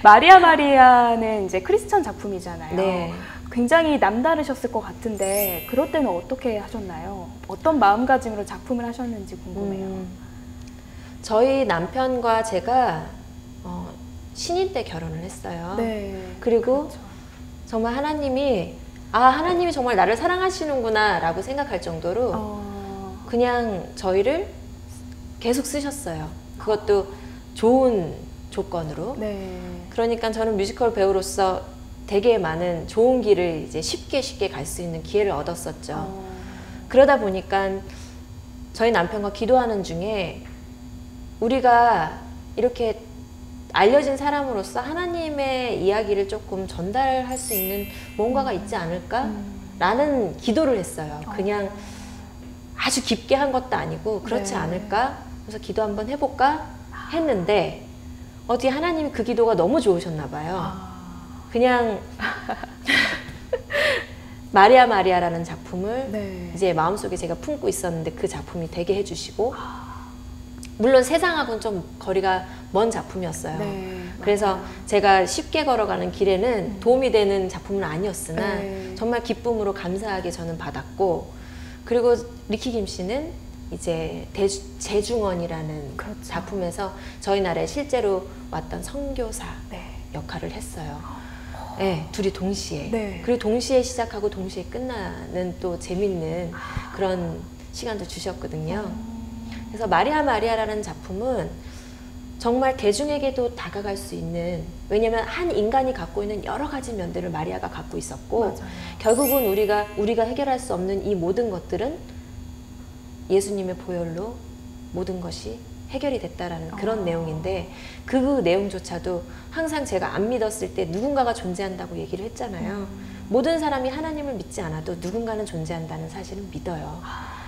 [SPEAKER 1] 마리아는 이제 크리스천 작품이잖아요.
[SPEAKER 7] 네.
[SPEAKER 1] 굉장히 남다르셨을 것 같은데 그럴 때는 어떻게 하셨나요? 어떤 마음가짐으로 작품을 하셨는지 궁금해요.
[SPEAKER 7] 저희 남편과 제가 신인 때 결혼을 했어요.
[SPEAKER 1] 네.
[SPEAKER 7] 그리고
[SPEAKER 1] 그렇죠.
[SPEAKER 7] 정말 하나님이 정말 나를 사랑하시는구나 라고 생각할 정도로 그냥 저희를 계속 쓰셨어요. 그것도 좋은 조건으로.
[SPEAKER 1] 네.
[SPEAKER 7] 그러니까 저는 뮤지컬 배우로서 되게 많은 좋은 길을 이제 쉽게 갈 수 있는 기회를 얻었었죠. 그러다 보니까 저희 남편과 기도하는 중에 우리가 이렇게 알려진 사람으로서 하나님의 이야기를 조금 전달할 수 있는 뭔가가 있지 않을까? 라는 기도를 했어요. 그냥 아주 깊게 한 것도 아니고 그렇지
[SPEAKER 1] 네.
[SPEAKER 7] 않을까? 그래서 기도 한번 해볼까? 했는데 어디 하나님이 그 기도가 너무 좋으셨나 봐요. 그냥 마리아라는 작품을
[SPEAKER 1] 네.
[SPEAKER 7] 이제 마음속에 제가 품고 있었는데 그 작품이 되게 해주시고 물론 세상하고는 좀 거리가 먼 작품이었어요.
[SPEAKER 1] 네,
[SPEAKER 7] 그래서
[SPEAKER 1] 맞아요.
[SPEAKER 7] 제가 쉽게 걸어가는 길에는 도움이 되는 작품은 아니었으나
[SPEAKER 1] 네.
[SPEAKER 7] 정말 기쁨으로 감사하게 저는 받았고 그리고 리키 김 씨는 이제 재중원이라는
[SPEAKER 1] 그렇죠.
[SPEAKER 7] 작품에서 저희 나라에 실제로 왔던 선교사 역할을 했어요. 네, 둘이 동시에.
[SPEAKER 1] 네.
[SPEAKER 7] 그리고 동시에 시작하고 동시에 끝나는 또 재밌는 그런 시간도 주셨거든요. 그래서 마리아라는 작품은 정말 대중에게도 다가갈 수 있는, 왜냐면 한 인간이 갖고 있는 여러 가지 면들을 마리아가 갖고 있었고,
[SPEAKER 1] 맞아요.
[SPEAKER 7] 결국은 우리가 해결할 수 없는 이 모든 것들은 예수님의 보혈로 모든 것이 해결이 됐다라는 그런 내용인데, 그 내용조차도 항상 제가 안 믿었을 때 누군가가 존재한다고 얘기를 했잖아요. 모든 사람이 하나님을 믿지 않아도 누군가는 존재한다는 사실은 믿어요.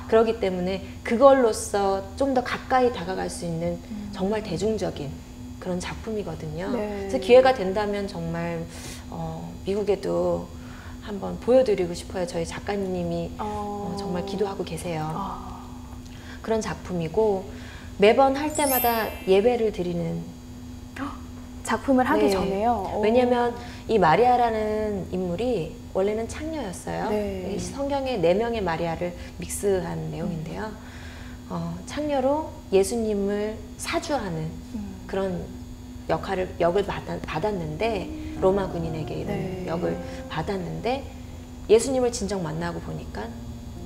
[SPEAKER 7] 그렇기 때문에 그걸로써 좀 더 가까이 다가갈 수 있는 정말 대중적인 그런 작품이거든요.
[SPEAKER 1] 네.
[SPEAKER 7] 그래서 기회가 된다면 정말 미국에도 한번 보여드리고 싶어요. 저희 작가님이 정말 기도하고 계세요. 그런 작품이고, 매번 할 때마다 예배를 드리는
[SPEAKER 1] 작품을 하기
[SPEAKER 7] 네.
[SPEAKER 1] 전에요?
[SPEAKER 7] 왜냐면 이 마리아라는 인물이 원래는 창녀였어요.
[SPEAKER 1] 네.
[SPEAKER 7] 성경에 4명의 마리아를 믹스한 내용인데요. 창녀로 예수님을 사주하는 그런 역을 받았는데, 로마 군인에게 이런
[SPEAKER 1] 네.
[SPEAKER 7] 역을 받았는데, 예수님을 진정 만나고 보니까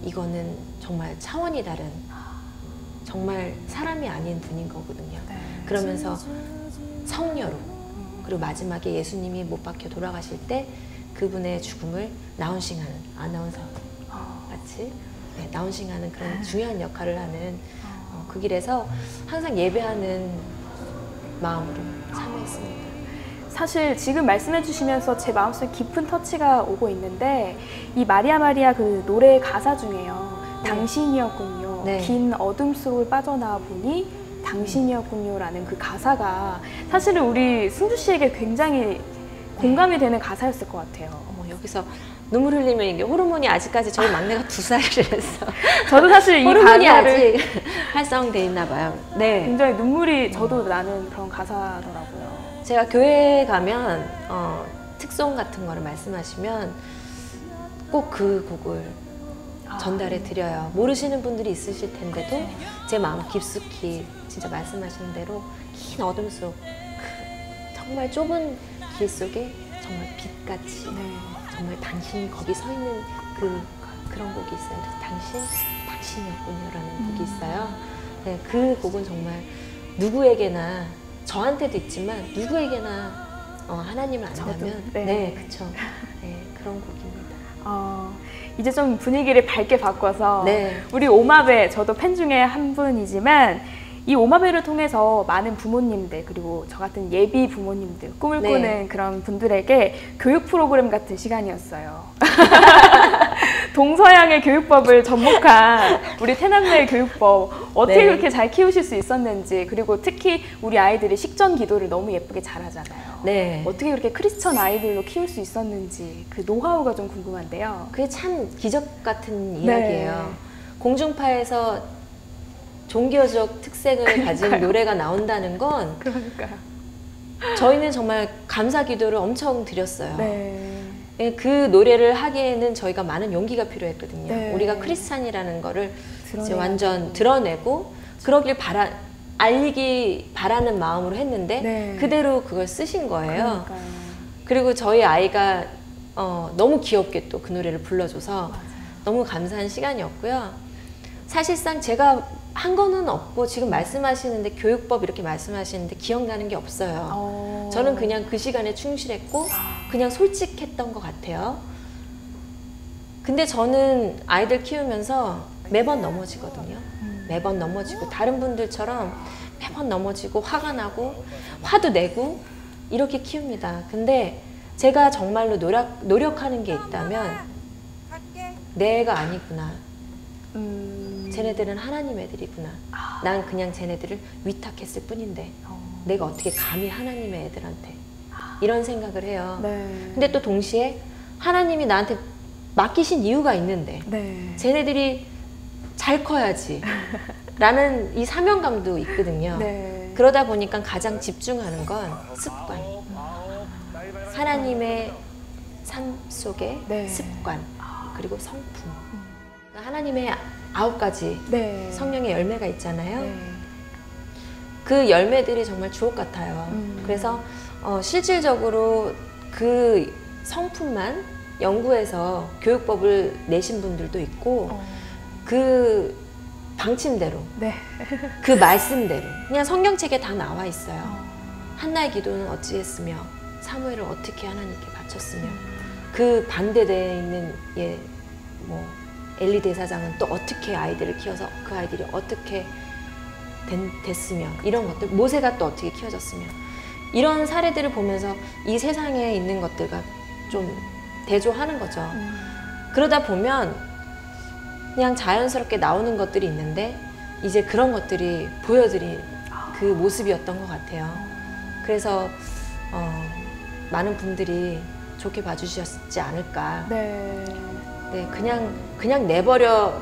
[SPEAKER 7] 이거는 정말 차원이 다른, 정말 사람이 아닌 분인 거거든요.
[SPEAKER 1] 네.
[SPEAKER 7] 그러면서 성녀로, 그리고 마지막에 예수님이 못 박혀 돌아가실 때 그분의 죽음을 나운싱하는, 아나운서 같이 나운싱하는 그런 중요한 역할을 하는 그 길에서 항상 예배하는 마음으로 참여했습니다.
[SPEAKER 1] 사실 지금 말씀해 주시면서 제 마음속에 깊은 터치가 오고 있는데, 이 마리아 그 노래 가사 중에요.
[SPEAKER 7] 네.
[SPEAKER 1] 당신이었군요.
[SPEAKER 7] 네.
[SPEAKER 1] 긴 어둠 속을 빠져나와 보니 당신이었군요 라는 그 가사가 사실은 우리 승주 씨에게 굉장히 공감이 되는 가사였을 것 같아요.
[SPEAKER 7] 여기서 눈물 흘리면 이게 호르몬이, 아직까지 저희 막내가 2살이라서
[SPEAKER 1] 저도 사실 이
[SPEAKER 7] 호르몬이
[SPEAKER 1] 가사를
[SPEAKER 7] 아직 활성돼 있나 봐요. 네.
[SPEAKER 1] 굉장히 눈물이 저도 나는 그런 가사더라고요.
[SPEAKER 7] 제가 교회에 가면 특송 같은 거를 말씀하시면 꼭 그 곡을 전달해 드려요. 모르시는 분들이 있으실 텐데도 제 마음 깊숙이 진짜 말씀하신 대로 긴 어둠 속, 정말 좁은 길 속에 정말 빛같이 정말 당신이 거기 서 있는 그런 곡이 있어요. 당신이었군요라는 곡이 있어요. 네, 그 곡은 정말 누구에게나, 저한테도 있지만 누구에게나 하나님을 안다면 네, 그렇죠. 네, 그런 곡입니다.
[SPEAKER 1] 이제 좀 분위기를 밝게 바꿔서
[SPEAKER 7] 네.
[SPEAKER 1] 우리 오마베, 저도 팬 중에 한 분이지만 이 오마베를 통해서 많은 부모님들, 그리고 저 같은 예비 부모님들, 꿈을
[SPEAKER 7] 네.
[SPEAKER 1] 꾸는 그런 분들에게 교육 프로그램 같은 시간이었어요. 동서양의 교육법을 접목한 우리 태남매의 교육법, 어떻게
[SPEAKER 7] 네.
[SPEAKER 1] 그렇게 잘 키우실 수 있었는지, 그리고 특히 우리 아이들이 식전 기도를 너무 예쁘게 잘하잖아요.
[SPEAKER 7] 네.
[SPEAKER 1] 어떻게 그렇게 크리스천 아이들로 키울 수 있었는지 그 노하우가 좀 궁금한데요.
[SPEAKER 7] 그게 참 기적 같은 이야기예요. 공중파에서 종교적 특색을 가진 노래가 나온다는 건,
[SPEAKER 1] 그러니까요.
[SPEAKER 7] 저희는 정말 감사 기도를 엄청 드렸어요.
[SPEAKER 1] 네.
[SPEAKER 7] 그 노래를 하기에는 저희가 많은 용기가 필요했거든요.
[SPEAKER 1] 네.
[SPEAKER 7] 우리가 크리스찬이라는 거를 이제
[SPEAKER 1] 드러내야
[SPEAKER 7] 완전 드러내고 그러길 알리기 바라는 마음으로 했는데
[SPEAKER 1] 네.
[SPEAKER 7] 그대로 그걸 쓰신 거예요.
[SPEAKER 1] 그러니까요.
[SPEAKER 7] 그리고 저희 아이가 너무 귀엽게 또 그 노래를 불러줘서
[SPEAKER 1] 맞아요.
[SPEAKER 7] 너무 감사한 시간이었고요. 사실상 제가 한 거는 없고, 지금 말씀하시는데 교육법 이렇게 말씀하시는데 기억나는 게 없어요. 저는 그냥 그 시간에 충실했고 그냥 솔직했던 것 같아요. 근데 저는 아이들 키우면서 매번 넘어지거든요. 매번 넘어지고, 다른 분들처럼 매번 넘어지고 화가 나고 화도 내고 이렇게 키웁니다. 근데 제가 정말로 노력하는 게 있다면, 내 애가 아니구나, 쟤네들은 하나님 애들이구나, 난 그냥 쟤네들을 위탁했을 뿐인데 내가 어떻게 감히 하나님의 애들한테 이런 생각을 해요.
[SPEAKER 1] 네.
[SPEAKER 7] 근데 또 동시에 하나님이 나한테 맡기신 이유가 있는데
[SPEAKER 1] 네.
[SPEAKER 7] 쟤네들이 잘 커야지 라는 이 사명감도 있거든요.
[SPEAKER 1] 네.
[SPEAKER 7] 그러다 보니까 가장 집중하는 건 습관, 하나님의 삶 속의
[SPEAKER 1] 네.
[SPEAKER 7] 습관, 그리고 성품. 그러니까 하나님의 9가지
[SPEAKER 1] 네.
[SPEAKER 7] 성령의 열매가 있잖아요.
[SPEAKER 1] 네.
[SPEAKER 7] 그 열매들이 정말 주옥 같아요. 그래서 실질적으로 그 성품만 연구해서 교육법을 내신 분들도 있고 그 방침대로
[SPEAKER 1] 네.
[SPEAKER 7] 그 말씀대로 그냥 성경책에 다 나와 있어요. 한나의 기도는 어찌했으며 사무엘을 어떻게 하나님께 바쳤으며 그 반대되어 있는 뭐 엘리 대사장은 또 어떻게 아이들을 키워서 그 아이들이 어떻게 됐으며 이런 것들, 모세가 또 어떻게 키워졌으며 이런 사례들을 보면서 이 세상에 있는 것들과 좀 대조하는 거죠. 그러다 보면 그냥 자연스럽게 나오는 것들이 있는데 이제 그런 것들이 보여드린 그 모습이었던 것 같아요. 그래서 많은 분들이 좋게 봐주셨지 않을까.
[SPEAKER 1] 네.
[SPEAKER 7] 네, 그냥 내버려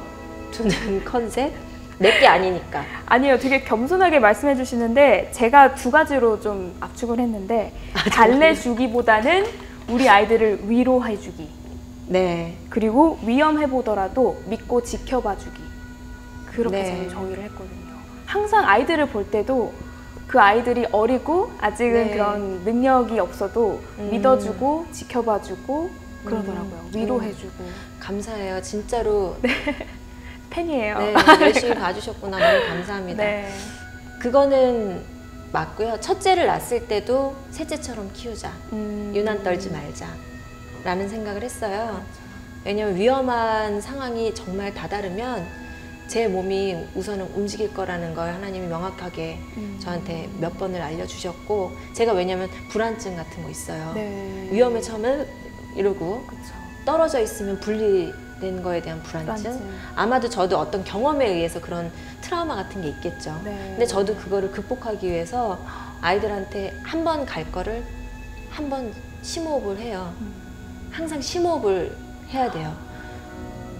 [SPEAKER 7] 두는 컨셉? 내게 아니니까.
[SPEAKER 1] 아니요, 되게 겸손하게 말씀해 주시는데 제가 두 가지로 좀 압축을 했는데 달래주기보다는 우리 아이들을 위로해 주기.
[SPEAKER 7] 네.
[SPEAKER 1] 그리고 위험해 보더라도 믿고 지켜봐 주기. 그렇게
[SPEAKER 7] 네.
[SPEAKER 1] 저는 정의를 했거든요. 항상 아이들을 볼 때도 그 아이들이 어리고 아직은
[SPEAKER 7] 네.
[SPEAKER 1] 그런 능력이 없어도 믿어주고 지켜봐주고 그러더라고요. 위로해주고.
[SPEAKER 7] 감사해요. 진짜로.
[SPEAKER 1] 팬이에요.
[SPEAKER 7] 네, 열심히 봐주셨구나. 너무 감사합니다.
[SPEAKER 1] 네.
[SPEAKER 7] 그거는 맞고요. 첫째를 낳았을 때도 셋째처럼 키우자. 유난 떨지 말자. 라는 생각을 했어요. 왜냐면 위험한 상황이 정말 다다르면 제 몸이 우선은 움직일 거라는 걸 하나님이 명확하게 저한테 몇 번을 알려주셨고, 제가 왜냐면 불안증 같은 거 있어요.
[SPEAKER 1] 네.
[SPEAKER 7] 위험에 처음에 이러고
[SPEAKER 1] 그쵸.
[SPEAKER 7] 떨어져 있으면 분리된 거에 대한 불안증. 아마도 저도 어떤 경험에 의해서 그런 트라우마 같은 게 있겠죠.
[SPEAKER 1] 네.
[SPEAKER 7] 근데 저도 그거를 극복하기 위해서 아이들한테 한 번 갈 거를 한 번 심호흡을 해요. 항상 심호흡을 해야 돼요.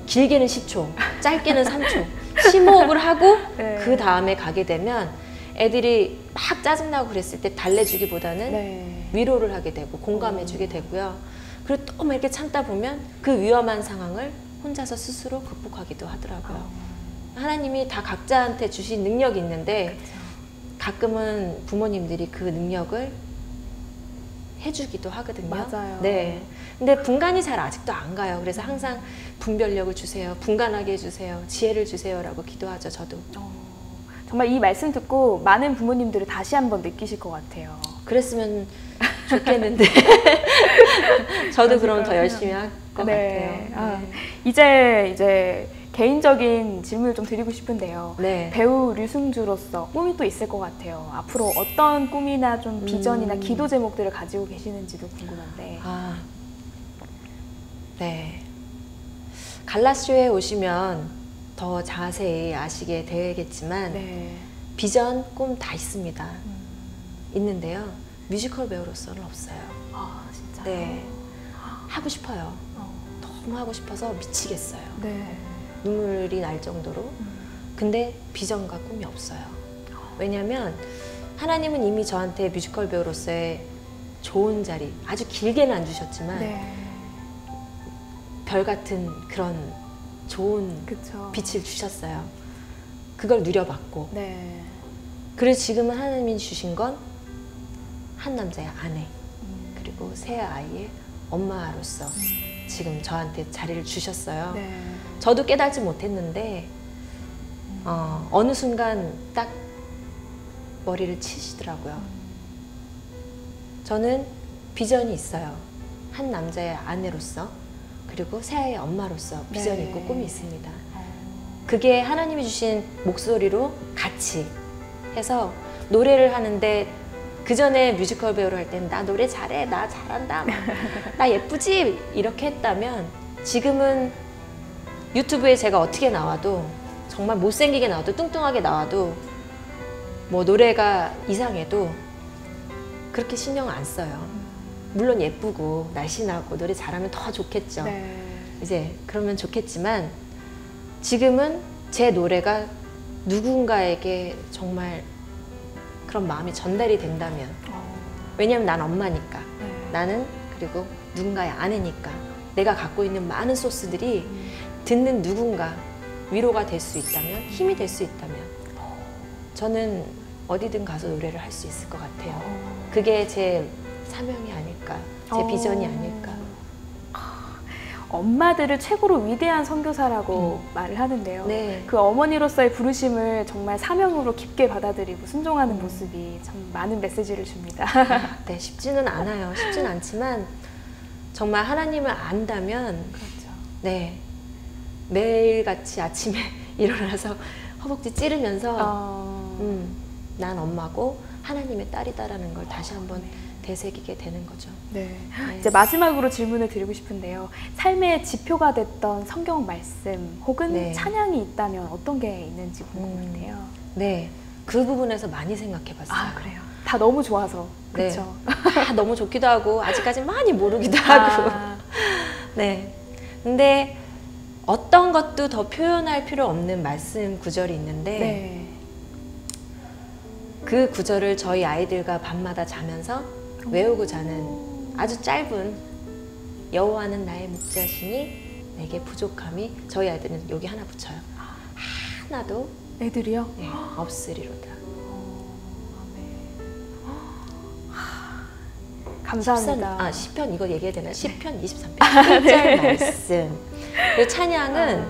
[SPEAKER 7] 길게는 10초, 짧게는 3초. 심호흡을 하고
[SPEAKER 1] 네.
[SPEAKER 7] 그 다음에 가게 되면 애들이 막 짜증나고 그랬을 때 달래주기보다는
[SPEAKER 1] 네.
[SPEAKER 7] 위로를 하게 되고 공감해주게 되고요. 그리고 또 막 이렇게 참다 보면 그 위험한 상황을 혼자서 스스로 극복하기도 하더라고요. 하나님이 다 각자한테 주신 능력이 있는데
[SPEAKER 1] 그쵸.
[SPEAKER 7] 가끔은 부모님들이 그 능력을 해주기도 하거든요.
[SPEAKER 1] 맞아요.
[SPEAKER 7] 네. 근데 분간이 잘 아직도 안 가요. 그래서 항상 분별력을 주세요. 분간하게 해주세요. 지혜를 주세요라고 기도하죠. 저도.
[SPEAKER 1] 정말 이 말씀 듣고 많은 부모님들이 다시 한번 느끼실 것 같아요.
[SPEAKER 7] 그랬으면 좋겠는데 저도 그럼 더 열심히 할 것
[SPEAKER 1] 네.
[SPEAKER 7] 같아요.
[SPEAKER 1] 이제 개인적인 질문을 좀 드리고 싶은데요.
[SPEAKER 7] 네.
[SPEAKER 1] 배우 류승주로서 꿈이 또 있을 것 같아요. 앞으로 어떤 꿈이나 좀 비전이나 기도 제목들을 가지고 계시는지도 궁금한데.
[SPEAKER 7] 네. 갈라쇼에 오시면 더 자세히 아시게 되겠지만
[SPEAKER 1] 네.
[SPEAKER 7] 비전, 꿈 다 있습니다. 있는데요. 뮤지컬 배우로서는 없어요.
[SPEAKER 1] 진짜요?
[SPEAKER 7] 네. 하고 싶어요. 너무 하고 싶어서 미치겠어요.
[SPEAKER 1] 네.
[SPEAKER 7] 눈물이 날 정도로. 근데 비전과 꿈이 없어요. 왜냐면 하나님은 이미 저한테 뮤지컬 배우로서의 좋은 자리, 아주 길게는 안 주셨지만
[SPEAKER 1] 네.
[SPEAKER 7] 별 같은 그런 좋은
[SPEAKER 1] 그쵸.
[SPEAKER 7] 빛을 주셨어요. 그걸 누려봤고.
[SPEAKER 1] 네.
[SPEAKER 7] 그래서 지금은 하나님이 주신 건 한 남자의 아내, 그리고 세 아이의 엄마로서 지금 저한테 자리를 주셨어요.
[SPEAKER 1] 네.
[SPEAKER 7] 저도 깨닫지 못했는데 어느 순간 딱 머리를 치시더라고요. 저는 비전이 있어요. 한 남자의 아내로서, 그리고 세 아이의 엄마로서 비전이
[SPEAKER 1] 네.
[SPEAKER 7] 있고 꿈이 있습니다. 그게 하나님이 주신 목소리로 같이 해서 노래를 하는데, 그 전에 뮤지컬 배우를 할 때는 나 노래 잘해, 나 잘한다, 나 예쁘지 이렇게 했다면, 지금은 유튜브에 제가 어떻게 나와도, 정말 못생기게 나와도, 뚱뚱하게 나와도, 뭐 노래가 이상해도 그렇게 신경 안 써요. 물론 예쁘고 날씬하고 노래 잘하면 더 좋겠죠.
[SPEAKER 1] 네.
[SPEAKER 7] 이제 그러면 좋겠지만, 지금은 제 노래가 누군가에게 정말 그런 마음이 전달이 된다면, 왜냐면 난 엄마니까,
[SPEAKER 1] 네.
[SPEAKER 7] 나는 그리고 누군가의 아내니까, 내가 갖고 있는 많은 소스들이 듣는 누군가, 위로가 될 수 있다면, 힘이 될 수 있다면 저는 어디든 가서 노래를 할 수 있을 것 같아요. 그게 제 사명이 아닐까, 제 비전이 아닐까.
[SPEAKER 1] 엄마들을 최고로 위대한 선교사라고 말을 하는데요.
[SPEAKER 7] 네.
[SPEAKER 1] 그 어머니로서의 부르심을 정말 사명으로 깊게 받아들이고 순종하는 모습이 참 많은 메시지를 줍니다.
[SPEAKER 7] 네, 쉽지는 않아요. 쉽지는 않지만 정말 하나님을 안다면
[SPEAKER 1] 그렇죠.
[SPEAKER 7] 네, 매일같이 아침에 일어나서 허벅지 찌르면서 난 엄마고 하나님의 딸이다라는 걸 다시 한번 되새기게 되는 거죠.
[SPEAKER 1] 네. 이제 마지막으로 질문을 드리고 싶은데요. 삶의 지표가 됐던 성경 말씀 혹은
[SPEAKER 7] 네.
[SPEAKER 1] 찬양이 있다면 어떤 게 있는지 궁금한데요.
[SPEAKER 7] 네, 그 부분에서 많이 생각해봤어요.
[SPEAKER 1] 아, 그래요? 다 너무 좋아서.
[SPEAKER 7] 네.
[SPEAKER 1] 그렇죠.
[SPEAKER 7] 다 너무 좋기도 하고 아직까지 많이 모르기도 하고. 네. 근데 어떤 것도 더 표현할 필요 없는 말씀 구절이 있는데
[SPEAKER 1] 네.
[SPEAKER 7] 그 구절을 저희 아이들과 밤마다 자면서 외우고 자는 아주 짧은 여호와는 나의 목자시니 내게 부족함이 저희 아이들은 여기 하나 붙여요. 하나도
[SPEAKER 1] 애들이요?
[SPEAKER 7] 네, 없으리로다.
[SPEAKER 1] 감사합니다.
[SPEAKER 7] 시편 이거 얘기해야 되나? 시편 23편 1절 말씀. 그 찬양은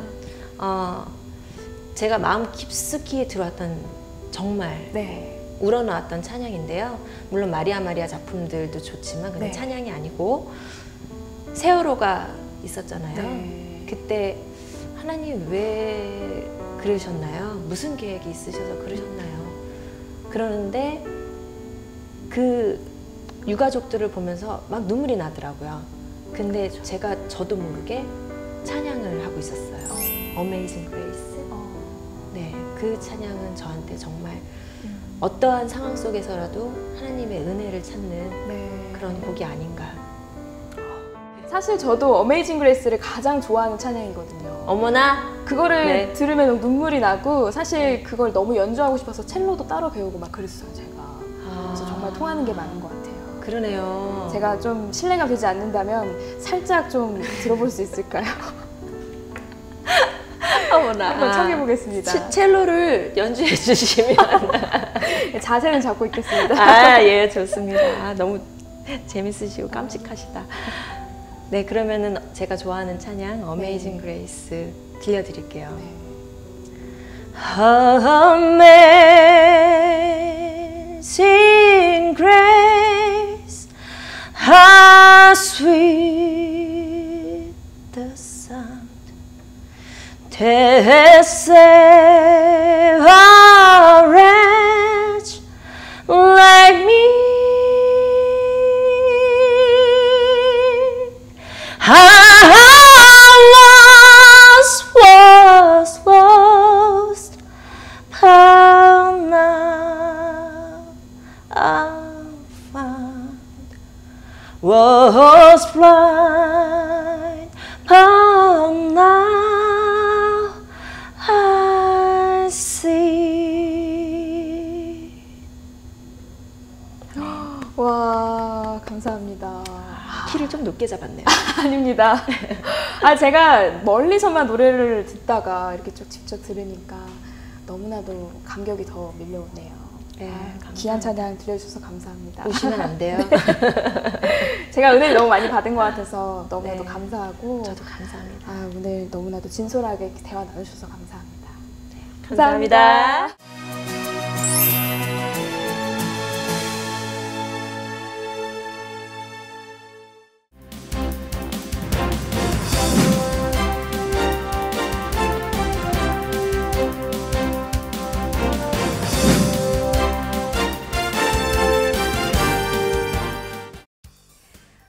[SPEAKER 7] 제가 마음 깊숙이 들어왔던 정말
[SPEAKER 1] 네.
[SPEAKER 7] 우러나왔던 찬양인데요. 물론 마리아 마리아 작품들도 좋지만 그냥
[SPEAKER 1] 네.
[SPEAKER 7] 찬양이 아니고 세월호가 있었잖아요.
[SPEAKER 1] 네.
[SPEAKER 7] 그때 하나님 왜 그러셨나요? 무슨 계획이 있으셔서 그러셨나요? 그러는데 그 유가족들을 보면서 막 눈물이 나더라고요. 근데 제가 저도 모르게 찬양을 하고 있었어요. Amazing Grace. 네, 그 찬양은 저한테 정말 어떠한 상황 속에서라도 하나님의 은혜를 찾는
[SPEAKER 1] 네.
[SPEAKER 7] 그런 곡이 아닌가.
[SPEAKER 1] 사실 저도 어메이징 그레이스를 가장 좋아하는 찬양이거든요.
[SPEAKER 7] 어머나!
[SPEAKER 1] 그거를
[SPEAKER 7] 네.
[SPEAKER 1] 들으면 눈물이 나고 사실 그걸 너무 연주하고 싶어서 첼로도 따로 배우고 막 그랬어요, 제가. 그래서 정말 통하는 게 많은 것 같아요.
[SPEAKER 7] 그러네요.
[SPEAKER 1] 제가 좀 신뢰가 되지 않는다면 살짝 좀 들어볼 수 있을까요?
[SPEAKER 7] 어머나.
[SPEAKER 1] 한번 청해보겠습니다.
[SPEAKER 7] 첼로를 연주해 주시면.
[SPEAKER 1] 자세는 잡고 있겠습니다.
[SPEAKER 7] 아, 예, 좋습니다. 아, 너무 재밌으시고 깜찍하시다. 네, 그러면은 제가 좋아하는 찬양 Amazing Grace 들려드릴게요. Amazing Grace, how sweet the sound that saved a wretch like me. Was lost, but now I'm found. Was blind, but now I see.
[SPEAKER 1] 와, 감사합니다.
[SPEAKER 7] 키를 좀 높게 잡았네요.
[SPEAKER 1] 아닙니다. 제가 멀리서만 노래를 듣다가 이렇게 쭉 직접 들으니까 너무나도 감격이 더 밀려오네요.
[SPEAKER 7] 네,
[SPEAKER 1] 귀한 찬양 들려주셔서 감사합니다.
[SPEAKER 7] 오시면 안 돼요.
[SPEAKER 1] 제가 은혜를 너무 많이 받은 것 같아서 너무나도
[SPEAKER 7] 네.
[SPEAKER 1] 감사하고
[SPEAKER 7] 저도 감사합니다.
[SPEAKER 1] 오늘 너무나도 진솔하게 대화 나누셔서 감사합니다.
[SPEAKER 7] 감사합니다.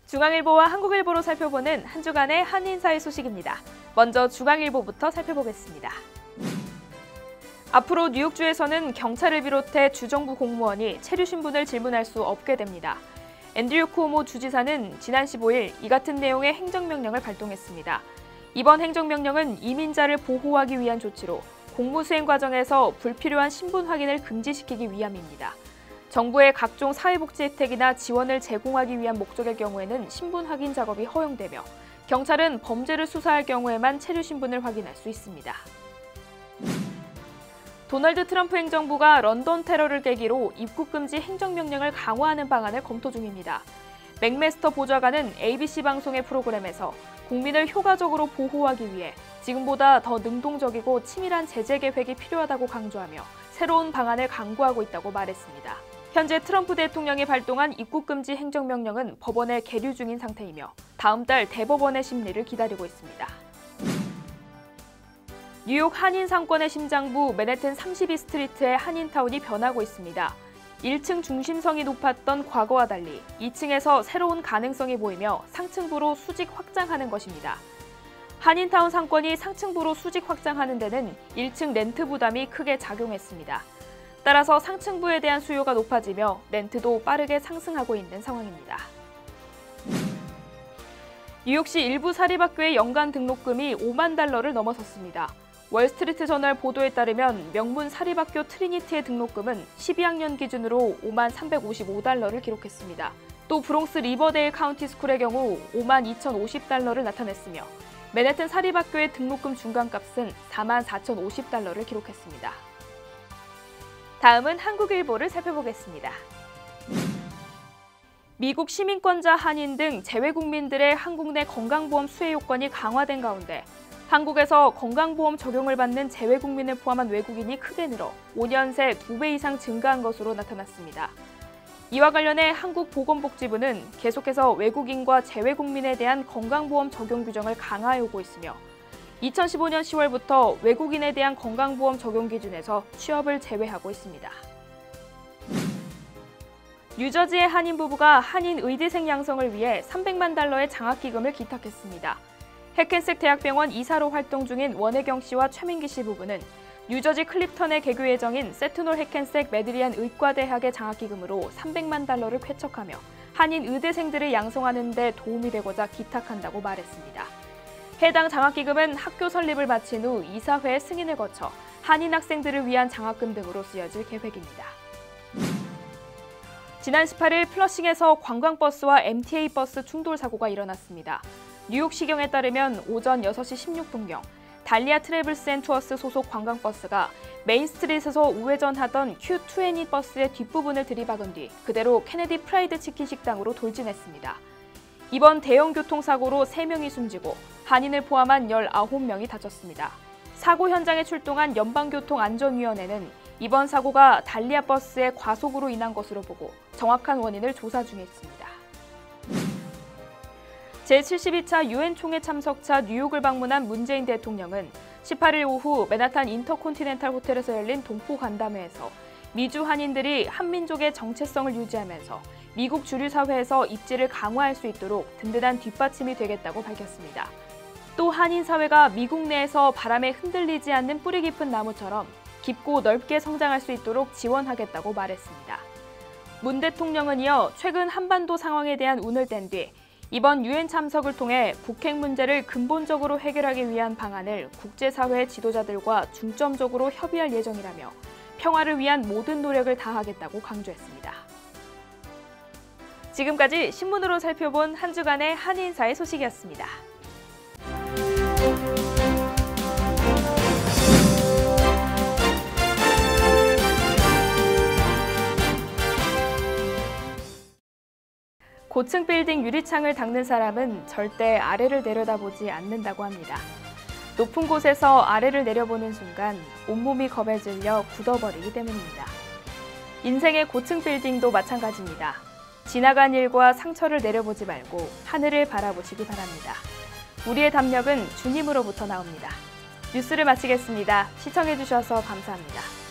[SPEAKER 1] 중앙일보와 한국일보로 살펴보는 한 주간의 한인사회 소식입니다. 먼저 중앙일보부터 살펴보겠습니다. 앞으로 뉴욕주에서는 경찰을 비롯해 주정부 공무원이 체류 신분을 질문할 수 없게 됩니다. 앤드류 쿠오모 주지사는 지난 15일 이 같은 내용의 행정명령을 발동했습니다. 이번 행정명령은 이민자를 보호하기 위한 조치로 공무수행 과정에서 불필요한 신분 확인을 금지시키기 위함입니다. 정부의 각종 사회복지 혜택이나 지원을 제공하기 위한 목적의 경우에는 신분 확인 작업이 허용되며 경찰은 범죄를 수사할 경우에만 체류 신분을 확인할 수 있습니다. 도널드 트럼프 행정부가 런던 테러를 계기로 입국 금지 행정명령을 강화하는 방안을 검토 중입니다. 맥메스터 보좌관은 ABC 방송의 프로그램에서 국민을 효과적으로 보호하기 위해 지금보다 더 능동적이고 치밀한 제재 계획이 필요하다고 강조하며 새로운 방안을 강구하고 있다고 말했습니다. 현재 트럼프 대통령이 발동한 입국 금지 행정명령은 법원에 계류 중인 상태이며 다음 달 대법원의 심리를 기다리고 있습니다. 뉴욕 한인 상권의 심장부 맨해튼 32스트리트의 한인타운이 변하고 있습니다. 1층 중심성이 높았던 과거와 달리 2층에서 새로운 가능성이 보이며 상층부로 수직 확장하는 것입니다. 한인타운 상권이 상층부로 수직 확장하는 데는 1층 렌트 부담이 크게 작용했습니다. 따라서 상층부에 대한 수요가 높아지며 렌트도 빠르게 상승하고 있는 상황입니다. 뉴욕시 일부 사립학교의 연간 등록금이 5만 달러를 넘어섰습니다. 월스트리트 저널 보도에 따르면 명문 사립학교 트리니티의 등록금은 12학년 기준으로 5만 355달러를 기록했습니다. 또 브롱스 리버데일 카운티 스쿨의 경우 5만 2,050달러를 나타냈으며 맨해튼 사립학교의 등록금 중간값은 4만 4,050달러를 기록했습니다. 다음은 한국일보를 살펴보겠습니다. 미국 시민권자 한인 등 재외국민들의 한국 내 건강보험 수혜 요건이 강화된 가운데 한국에서 건강보험 적용을 받는 재외국민을 포함한 외국인이 크게 늘어 5년 새 2배 이상 증가한 것으로 나타났습니다. 이와 관련해 한국보건복지부는 계속해서 외국인과 재외국민에 대한 건강보험 적용 규정을 강화하고 있으며 2015년 10월부터 외국인에 대한 건강보험 적용 기준에서 취업을 제외하고 있습니다. 뉴저지의 한인 부부가 한인 의대생 양성을 위해 300만 달러의 장학기금을 기탁했습니다. 해켄색 대학병원 이사로 활동 중인 원혜경 씨와 최민기 씨 부부는 뉴저지 클립턴의 개교 예정인 세트놀 해켄색 메드리안 의과대학의 장학기금으로 300만 달러를 쾌척하며 한인 의대생들을 양성하는 데 도움이 되고자 기탁한다고 말했습니다. 해당 장학기금은 학교 설립을 마친 후 이사회의 승인을 거쳐 한인 학생들을 위한 장학금 등으로 쓰여질 계획입니다. 지난 18일 플러싱에서 관광버스와 MTA 버스 충돌 사고가 일어났습니다. 뉴욕시경에 따르면 오전 6시 16분경 달리아 트래블스 앤 투어스 소속 관광버스가 메인스트리트에서 우회전하던 Q20 버스의 뒷부분을 들이박은 뒤 그대로 케네디 프라이드 치킨 식당으로 돌진했습니다. 이번 대형 교통사고로 3명이 숨지고 한인을 포함한 19명이 다쳤습니다. 사고 현장에 출동한 연방교통안전위원회는 이번 사고가 달리아 버스의 과속으로 인한 것으로 보고 정확한 원인을 조사 중에 있습니다. 제72차 유엔 총회 참석차 뉴욕을 방문한 문재인 대통령은 18일 오후 맨하탄 인터콘티넨탈 호텔에서 열린 동포 간담회에서 미주 한인들이 한민족의 정체성을 유지하면서 미국 주류 사회에서 입지를 강화할 수 있도록 든든한 뒷받침이 되겠다고 밝혔습니다. 또 한인 사회가 미국 내에서 바람에 흔들리지 않는 뿌리 깊은 나무처럼 깊고 넓게 성장할 수 있도록 지원하겠다고 말했습니다. 문 대통령은 이어 최근 한반도 상황에 대한 운을 뗀 뒤 이번 유엔 참석을 통해 북핵 문제를 근본적으로 해결하기 위한 방안을 국제사회 지도자들과 중점적으로 협의할 예정이라며 평화를 위한 모든 노력을 다하겠다고 강조했습니다. 지금까지 신문으로 살펴본 한 주간의 한인사의 소식이었습니다. 고층 빌딩 유리창을 닦는 사람은 절대 아래를 내려다보지 않는다고 합니다. 높은 곳에서 아래를 내려보는 순간 온몸이 겁에 질려 굳어버리기 때문입니다. 인생의 고층 빌딩도 마찬가지입니다. 지나간 일과 상처를 내려보지 말고 하늘을 바라보시기 바랍니다. 우리의 담력은 주님으로부터 나옵니다. 뉴스를 마치겠습니다. 시청해주셔서 감사합니다.